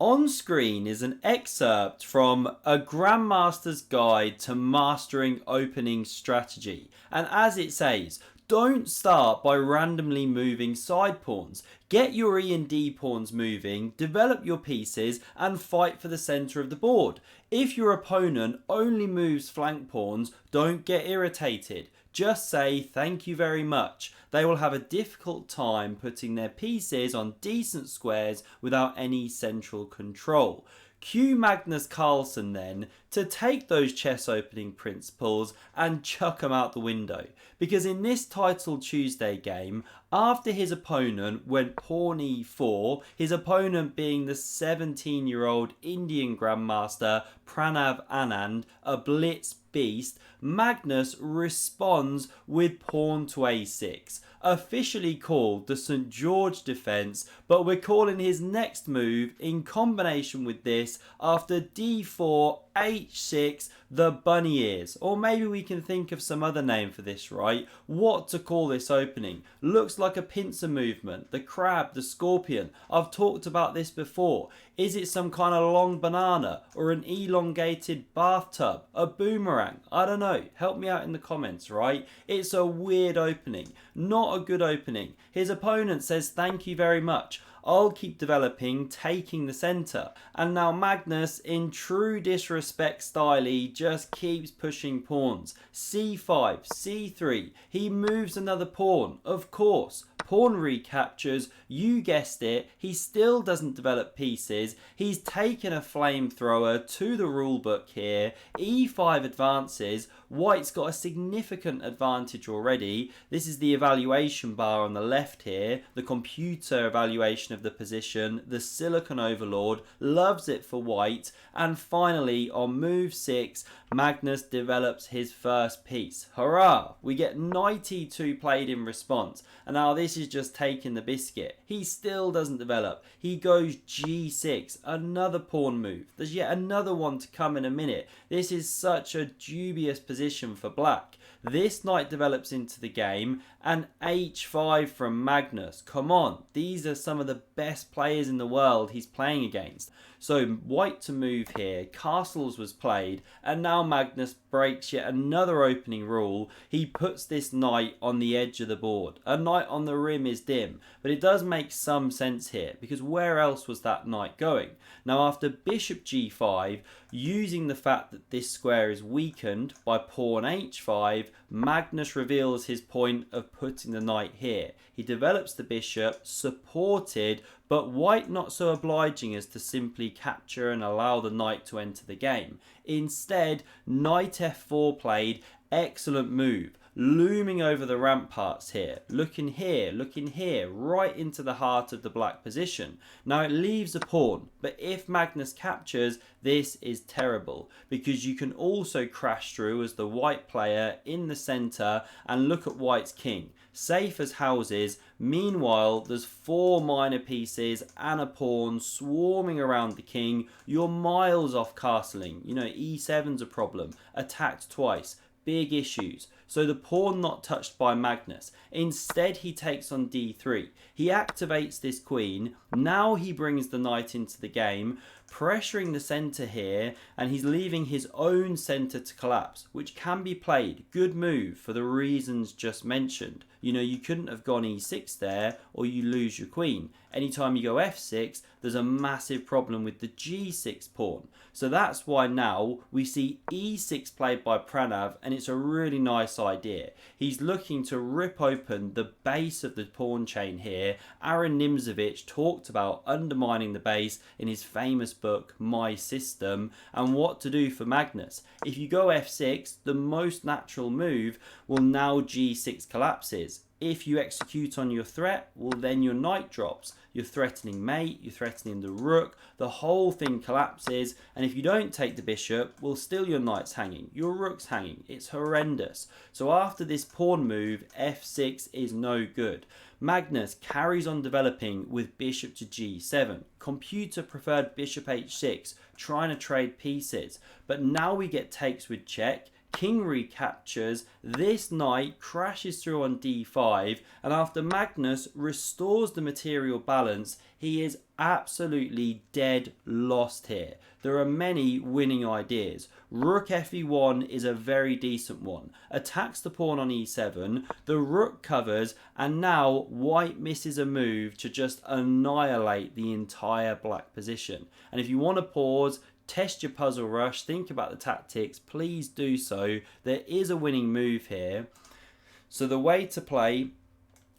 On screen is an excerpt from A Grandmaster's Guide to Mastering Opening Strategy. And as it says, don't start by randomly moving side pawns. Get your E and D pawns moving, develop your pieces, and fight for the centre of the board. If your opponent only moves flank pawns, don't get irritated. Just say thank you very much. They will have a difficult time putting their pieces on decent squares without any central control. Cue Magnus Carlsen then to take those chess opening principles and chuck them out the window. Because in this Title Tuesday game, after his opponent went pawn e4, his opponent being the 17-year-old Indian Grandmaster Pranav Anand, a blitz beast, Magnus responds with pawn to a6, officially called the St. George defence, but we're calling his next move in combination with this after d4, h6, the bunny ears. Or maybe we can think of some other name for this, right? What to call this opening? Looks like a pincer movement, the crab, the scorpion. I've talked about this before. Is it some kind of long banana or an elongated bathtub? A boomerang? I don't know. Help me out in the comments, right? It's a weird opening. Not a good opening. His opponent says thank you very much. I'll keep developing, taking the centre. And now Magnus, in true disrespect style, just keeps pushing pawns. c5, c3. He moves another pawn, of course. Pawn recaptures, you guessed it, he still doesn't develop pieces. He's taken a flamethrower to the rulebook here. e5 advances. White's got a significant advantage already. This is the evaluation bar on the left here, the computer evaluation of the position. The Silicon Overlord loves it for white. And finally, on move 6, Magnus develops his first piece. Hurrah! We get knight e2 played in response. And now this is just taking the biscuit. He still doesn't develop. He goes g6, another pawn move. There's yet another one to come in a minute. This is such a dubious position for black. This knight develops into the game, and h5 from Magnus. Come on, these are some of the best players in the world he's playing against. So white to move here, castles was played, and now Magnus breaks yet another opening rule. He puts this knight on the edge of the board. A knight on the rim is dim, but it does make some sense here, because where else was that knight going? Now after bishop g5, using the fact that this square is weakened by pawn h5, Magnus reveals his point of putting the knight here. He develops the bishop, supported, but white not so obliging as to simply capture and allow the knight to enter the game. Instead, knight f4 played, excellent move. Looming over the ramparts here, looking here, right into the heart of the black position. Now it leaves a pawn, but if Magnus captures, this is terrible, because you can also crash through as the white player in the centre and look at white's king. Safe as houses. Meanwhile, there's 4 minor pieces and a pawn swarming around the king. You're miles off castling. You know, e7's a problem. Attacked twice. Big issues. So the pawn not touched by Magnus. Instead, he takes on d3. He activates this queen. Now he brings the knight into the game, pressuring the centre here, and he's leaving his own centre to collapse, which can be played. Good move for the reasons just mentioned. You know, you couldn't have gone e6 there, or you lose your queen. Anytime you go f6, there's a massive problem with the g6 pawn. So that's why now we see e6 played by Pranav, and it's a really nice idea. He's looking to rip open the base of the pawn chain here. Aaron Nimzovich talked about undermining the base in his famous book, My System, and what to do for Magnus. If you go f6, the most natural move will now g6 collapses. If you execute on your threat, well then your knight drops. You're threatening mate, you're threatening the rook, the whole thing collapses, and if you don't take the bishop, well still your knight's hanging, your rook's hanging. It's horrendous. So after this pawn move, f6 is no good. Magnus carries on developing with bishop to g7. Computer preferred bishop h6, trying to trade pieces. But now we get takes with check, king recaptures, this knight crashes through on d5, and after Magnus restores the material balance, he is absolutely dead lost here. There are many winning ideas. Rook fe1 is a very decent one. Attacks the pawn on e7, the rook covers, and now white misses a move to just annihilate the entire black position. And if you want to pause, test your puzzle rush, think about the tactics, please do so. There is a winning move here. So the way to play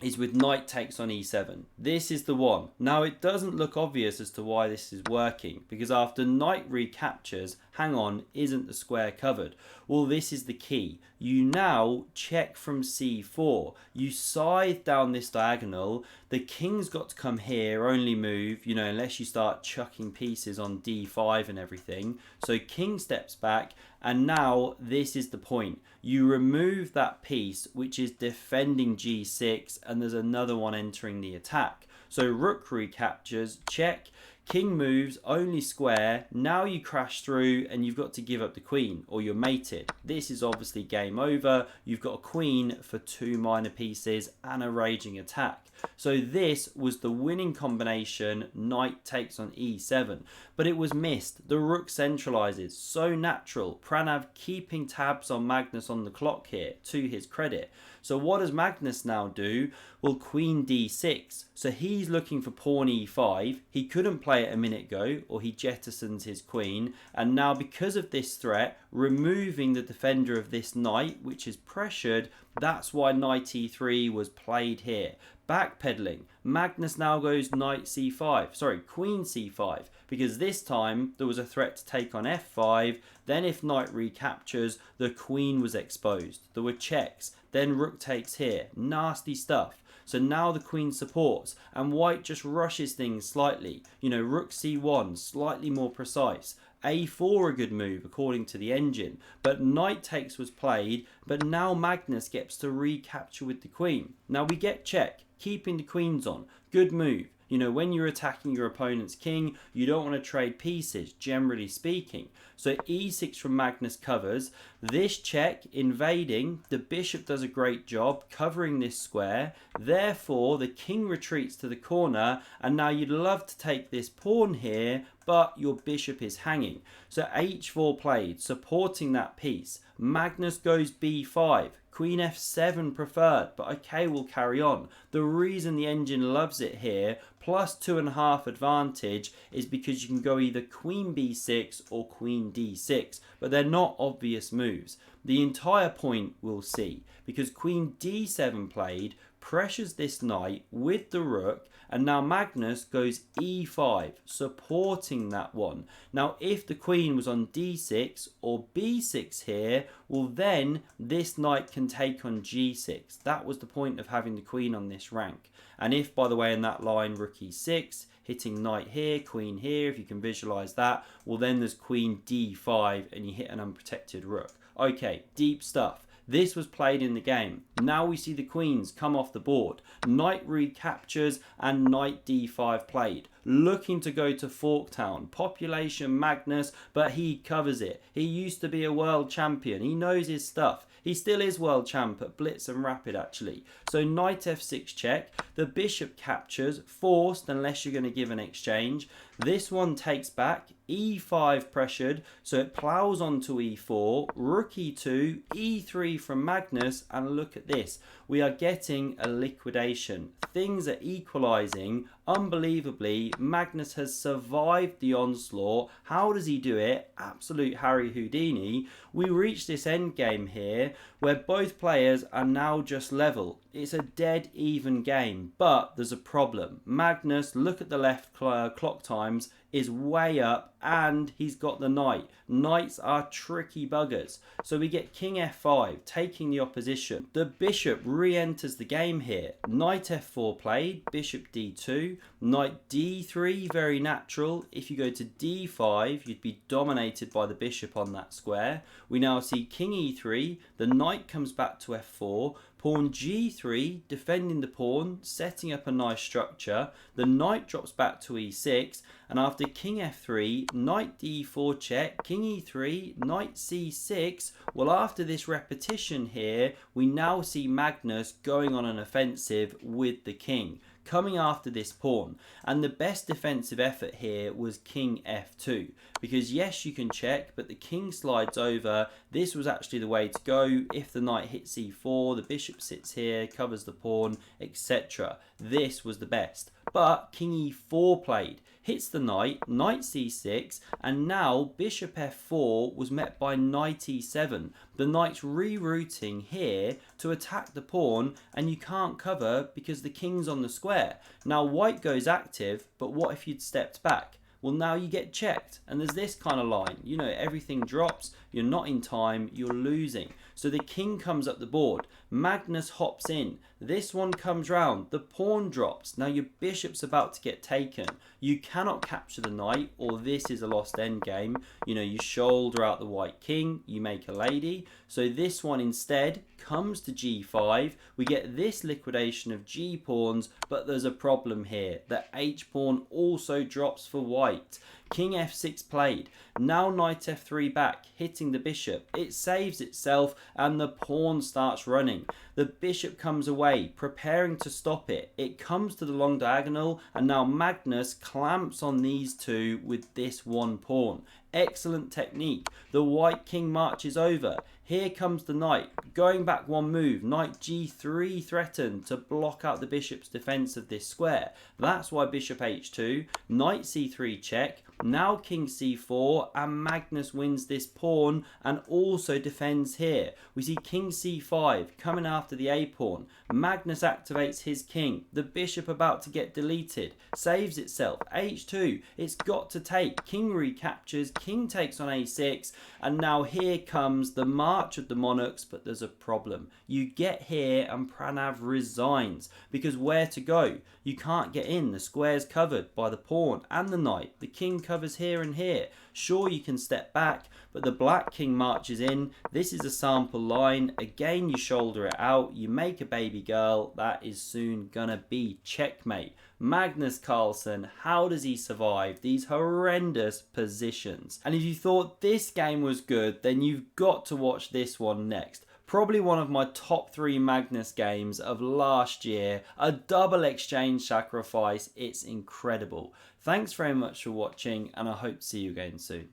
is with knight takes on e7. This is the one. Now it doesn't look obvious as to why this is working, because after knight recaptures, hang on, isn't the square covered? Well, this is the key. You now check from c4. You scythe down this diagonal. The king's got to come here, only move, you know, unless you start chucking pieces on d5 and everything. So king steps back, and now this is the point. You remove that piece which is defending g6, and there's another one entering the attack. So rook recaptures, check, king moves, only square, now you crash through and you've got to give up the queen, or you're mated. This is obviously game over. You've got a queen for 2 minor pieces and a raging attack. So this was the winning combination, knight takes on e7. But it was missed. The rook centralizes. So natural. Pranav keeping tabs on Magnus on the clock here, to his credit. So what does Magnus now do? Well, queen d6. So he's looking for pawn e5. He couldn't play it a minute ago, or he jettisons his queen. And now because of this threat, removing the defender of this knight, which is pressured, that's why knight e3 was played here. Backpedaling, Magnus now goes knight c5, sorry, queen c5, because this time there was a threat to take on f5, then if knight recaptures, the queen was exposed. There were checks, then rook takes here, nasty stuff. So now the queen supports, and white just rushes things slightly. You know, rook c1, slightly more precise. a4 a good move according to the engine, but knight takes was played, but now Magnus gets to recapture with the queen. Now we get check, keeping the queens on, good move. You know, when you're attacking your opponent's king, you don't want to trade pieces, generally speaking. So e6 from Magnus covers. This check, invading, the bishop does a great job covering this square. Therefore, the king retreats to the corner, and now you'd love to take this pawn here, but your bishop is hanging. So h4 played, supporting that piece. Magnus goes b5. Queen f7 preferred, but okay, we'll carry on. The reason the engine loves it here, plus 2.5 advantage, is because you can go either queen b6 or queen d6, but they're not obvious moves. The entire point we'll see, because queen d7 played, pressures this knight with the rook, and now Magnus goes e5, supporting that one. Now if the queen was on d6 or b6 here, well then this knight can take on g6. That was the point of having the queen on this rank. And if, by the way, in that line, rook e6, hitting knight here, queen here, if you can visualize that, well then there's queen d5 and you hit an unprotected rook. Okay, deep stuff. This was played in the game. Now we see the queens come off the board. Knight recaptures and knight d5 played. Looking to go to Forktown. Population Magnus, but he covers it. He used to be a world champion. He knows his stuff. He still is world champ at Blitz and Rapid actually. So knight f6 check. The bishop captures, forced unless you're going to give an exchange. This one takes back, e5 pressured, so it plows onto e4, rook e2, e3 from Magnus, and look at this. We are getting a liquidation. Things are equalizing. Unbelievably, Magnus has survived the onslaught. How does he do it? Absolute Harry Houdini. We reach this end game here where both players are now just level. It's a dead even game, but there's a problem. Magnus, look at the left clock times, is way up, and he's got the knight. Knights are tricky buggers. So we get king f5, taking the opposition. The bishop re-enters the game here. Knight f4 played, bishop d2, knight d3, very natural. If you go to d5, you'd be dominated by the bishop on that square. We now see king e3, the knight comes back to f4, Pawn g3, defending the pawn, setting up a nice structure. The knight drops back to e6, and after king f3, knight d4 check, king e3, knight c6. Well, after this repetition here, we now see Magnus going on an offensive with the king, coming after this pawn. And the best defensive effort here was king f2, because yes, you can check, but the king slides over. This was actually the way to go. If the knight hits e4, the bishop sits here, covers the pawn, etc. This was the best. But king e4 played, hits the knight, knight c6, and now bishop f4 was met by knight e7. The knight's rerouting here to attack the pawn, and you can't cover because the king's on the square. Now white goes active, but what if you'd stepped back? Well, now you get checked, and there's this kind of line, you know, everything drops, you're not in time, you're losing. So the king comes up the board, Magnus hops in, this one comes round, the pawn drops, now your bishop's about to get taken. You cannot capture the knight, or this is a lost endgame. You know, you shoulder out the white king, you make a lady. So this one instead comes to g5, we get this liquidation of g pawns, but there's a problem here. The h pawn also drops for white. King f6 played, now knight f3 back, hitting the bishop. It saves itself and the pawn starts running. The bishop comes away, preparing to stop it. It comes to the long diagonal, and now Magnus clamps on these two with this one pawn. Excellent technique. The white king marches over. Here comes the knight, going back one move. Knight g3 threatened to block out the bishop's defense of this square. That's why bishop h2, knight c3 check, now king c4, and Magnus wins this pawn and also defends here. We see king c5 coming after the a pawn. Magnus activates his king. The bishop about to get deleted, saves itself. h2, it's got to take. King recaptures, king takes on a6, and now here comes the march of the monarchs, but there's a problem. You get here and Pranav resigns, because where to go? You can't get in. The square's covered by the pawn and the knight. The king covers here and here. Sure, you can step back, but the black king marches in. This is a sample line. Again, you shoulder it out. You make a baby girl. That is soon gonna be checkmate. Magnus Carlsen, how does he survive these horrendous positions? And if you thought this game was good, then you've got to watch this one next. Probably one of my top 3 Magnus games of last year. A double exchange sacrifice. It's incredible. Thanks very much for watching, and I hope to see you again soon.